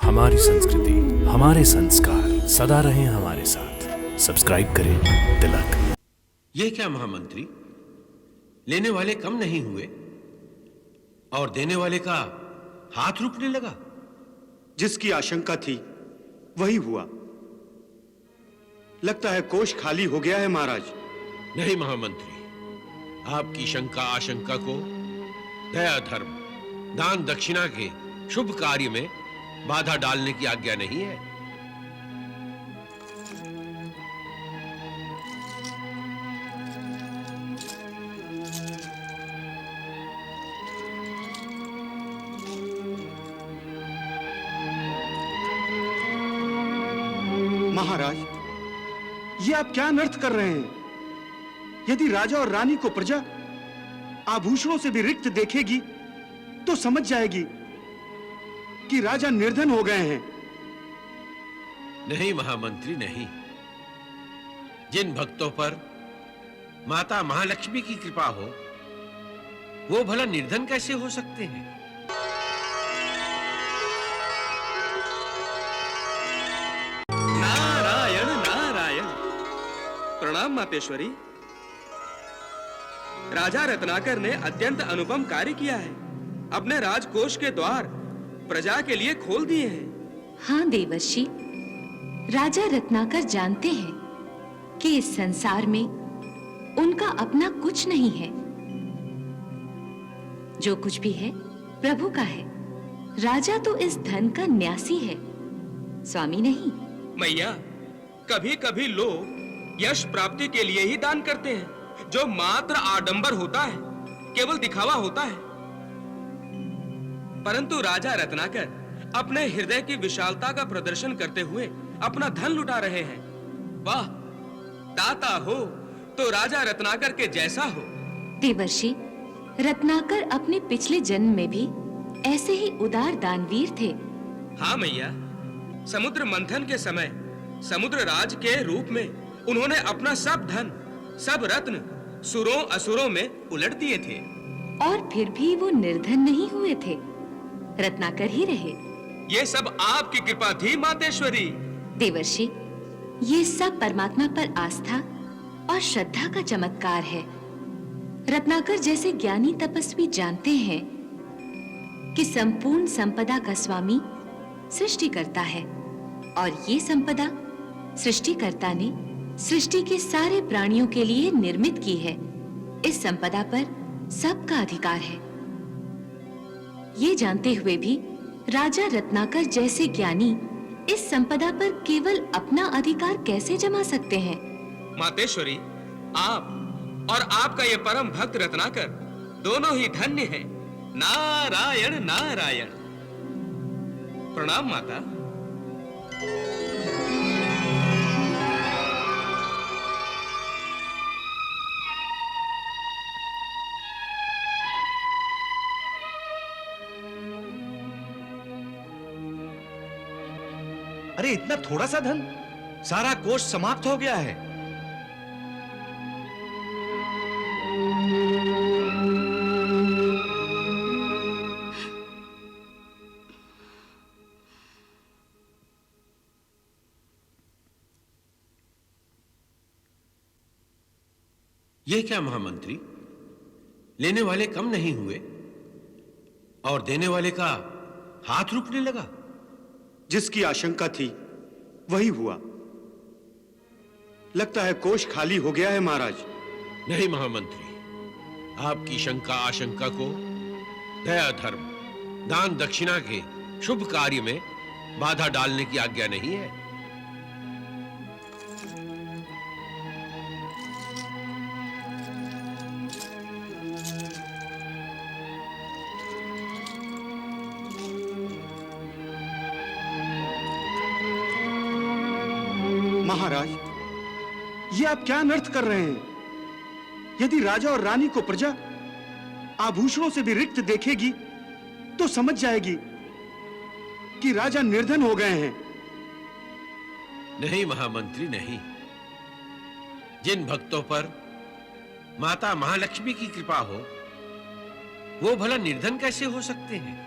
हमारी संस्कृति, हमारे संस्कार सदा रहें हमारे साथ। सब्सक्राइब करें तिलक। ये क्या महामंत्री, लेने वाले कम नहीं हुए और देने वाले का हाथ रुकने लगा। जिसकी आशंका थी वही हुआ। लगता है कोष खाली हो गया है महाराज। नहीं महामंत्री, आपकी शंका आशंका को दया, धर्म, दान दक्षिणा के शुभ कार्य में बाधा डालने की आज्ञा नहीं है। महाराज, ये आप क्या अनर्थ कर रहे हैं? यदि राजा और रानी को प्रजा आभूषणों से भी रिक्त देखेगी तो समझ जाएगी कि राजा निर्धन हो गए हैं। नहीं महामंत्री, नहीं। जिन भक्तों पर माता महालक्ष्मी की कृपा हो, वो भला निर्धन कैसे हो सकते हैं? नारायण नारायण। प्रणाम मातेश्वरी। राजा रत्नाकर ने अत्यंत अनुपम कार्य किया है। अपने राजकोष के द्वार प्रजा के लिए खोल दिए हैं। हाँ देवर्षि, राजा रत्नाकर जानते हैं कि इस संसार में उनका अपना कुछ नहीं है। जो कुछ भी है प्रभु का है। राजा तो इस धन का न्यासी है, स्वामी नहीं। मैया, कभी-कभी लोग यश प्राप्ति के लिए ही दान करते हैं, जो मात्र आडंबर होता है, केवल दिखावा होता है। परंतु राजा रत्नाकर अपने हृदय की विशालता का प्रदर्शन करते हुए अपना धन लुटा रहे हैं। वाह, दाता हो तो राजा रत्नाकर के जैसा हो। देवर्षि, रत्नाकर अपने पिछले जन्म में भी ऐसे ही उदार दानवीर थे। हाँ मैया, समुद्र मंथन के समय समुद्र राज के रूप में उन्होंने अपना सब धन, सब रत्न सुरों असुरों में उलट दिए थे। और फिर भी वो निर्धन नहीं हुए थे, रत्नाकर ही रहे। ये सब आपकी कृपा थी मातेश्वरी। देवर्षि, ये सब परमात्मा पर आस्था और श्रद्धा का चमत्कार है। रत्नाकर जैसे ज्ञानी तपस्वी जानते हैं कि संपूर्ण संपदा का स्वामी सृष्टि करता है, और ये संपदा सृष्टिकर्ता ने सृष्टि के सारे प्राणियों के लिए निर्मित की है। इस संपदा पर सबका अधिकार है। ये जानते हुए भी राजा रत्नाकर जैसे ज्ञानी इस संपदा पर केवल अपना अधिकार कैसे जमा सकते हैं? मातेश्वरी, आप और आपका ये परम भक्त रत्नाकर दोनों ही धन्य हैं। नारायण नारायण। प्रणाम माता। अरे इतना थोड़ा सा धन, सारा कोष समाप्त हो गया है। ये क्या महामंत्री, लेने वाले कम नहीं हुए और देने वाले का हाथ रुकने लगा। जिसकी आशंका थी वही हुआ। लगता है कोष खाली हो गया है महाराज। नहीं महामंत्री, आपकी शंका आशंका को दया, धर्म, दान दक्षिणा के शुभ कार्य में बाधा डालने की आज्ञा नहीं है। महाराज, ये आप क्या अनर्थ कर रहे हैं? यदि राजा और रानी को प्रजा आभूषणों से भी रिक्त देखेगी तो समझ जाएगी कि राजा निर्धन हो गए हैं। नहीं महामंत्री, नहीं। जिन भक्तों पर माता महालक्ष्मी की कृपा हो, वो भला निर्धन कैसे हो सकते हैं?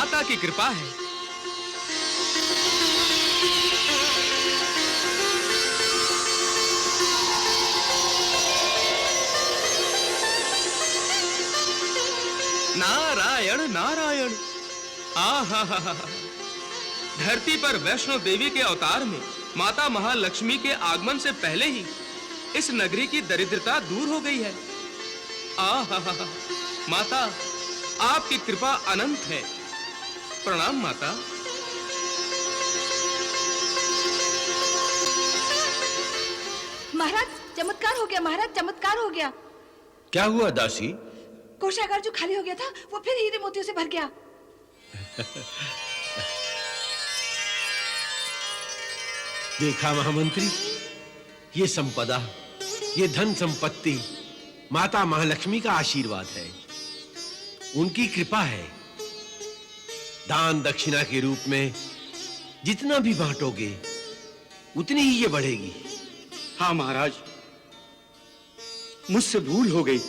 माता की कृपा है। नारायण नारायण। आहा, धरती पर वैष्णो देवी के अवतार में माता महालक्ष्मी के आगमन से पहले ही इस नगरी की दरिद्रता दूर हो गई है। आहा, माता आपकी कृपा अनंत है। प्रणाम माता। महाराज चमत्कार हो गया, महाराज चमत्कार हो गया। क्या हुआ दासी? कोषागार जो खाली हो गया था वो फिर हीरे मोतियों से भर गया। देखा महामंत्री, ये संपदा, ये धन संपत्ति माता महालक्ष्मी का आशीर्वाद है, उनकी कृपा है। दान दक्षिणा के रूप में जितना भी बांटोगे उतनी ही ये बढ़ेगी। हाँ महाराज, मुझसे भूल हो गई।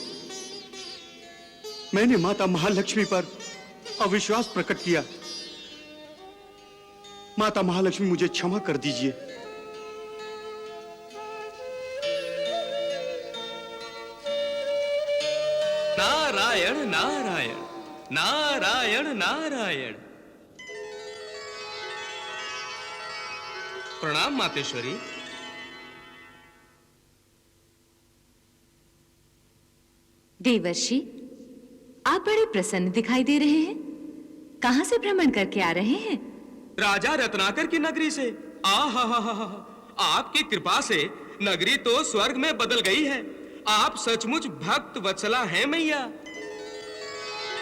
मैंने माता महालक्ष्मी पर अविश्वास प्रकट किया। माता महालक्ष्मी मुझे क्षमा कर दीजिए। नारायण नारायण नारायण नारायण। प्रणाम मातेश्वरी। देवर्षि, आप बड़े प्रसन्न दिखाई दे रहे हैं। कहां से भ्रमण करके आ रहे हैं? राजा रत्नाकर की नगरी से। आहा, आपकी कृपा से नगरी तो स्वर्ग में बदल गई है। आप सचमुच भक्त वत्सला हैं मैया।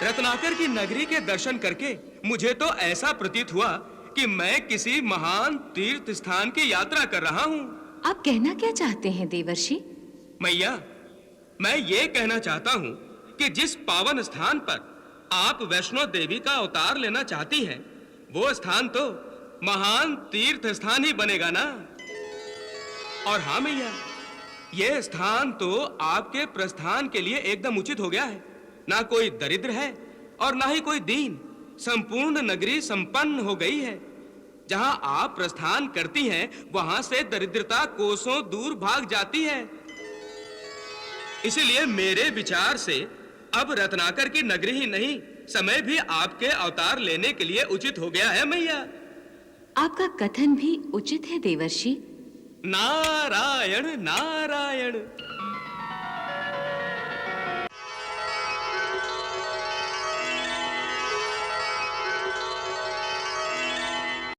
रत्नाकर की नगरी के दर्शन करके मुझे तो ऐसा प्रतीत हुआ कि मैं किसी महान तीर्थ स्थान की यात्रा कर रहा हूं। आप कहना क्या चाहते हैं देवर्षि? मैया, मैं ये कहना चाहता हूं कि जिस पावन स्थान पर आप वैष्णो देवी का अवतार लेना चाहती हैं, वो स्थान तो महान तीर्थ स्थान ही बनेगा ना। और हाँ मैया, यह स्थान तो आपके प्रस्थान के लिए एकदम उचित हो गया है। ना कोई दरिद्र है और ना ही कोई दीन। संपूर्ण नगरी संपन्न हो गई है। जहां आप प्रस्थान करती हैं, वहां से दरिद्रता कोसों दूर भाग जाती है। इसलिए मेरे विचार से अब रत्नाकर की नगरी ही नहीं, समय भी आपके अवतार लेने के लिए उचित हो गया है मैया। आपका कथन भी उचित है देवर्षि। नारायण नारायण।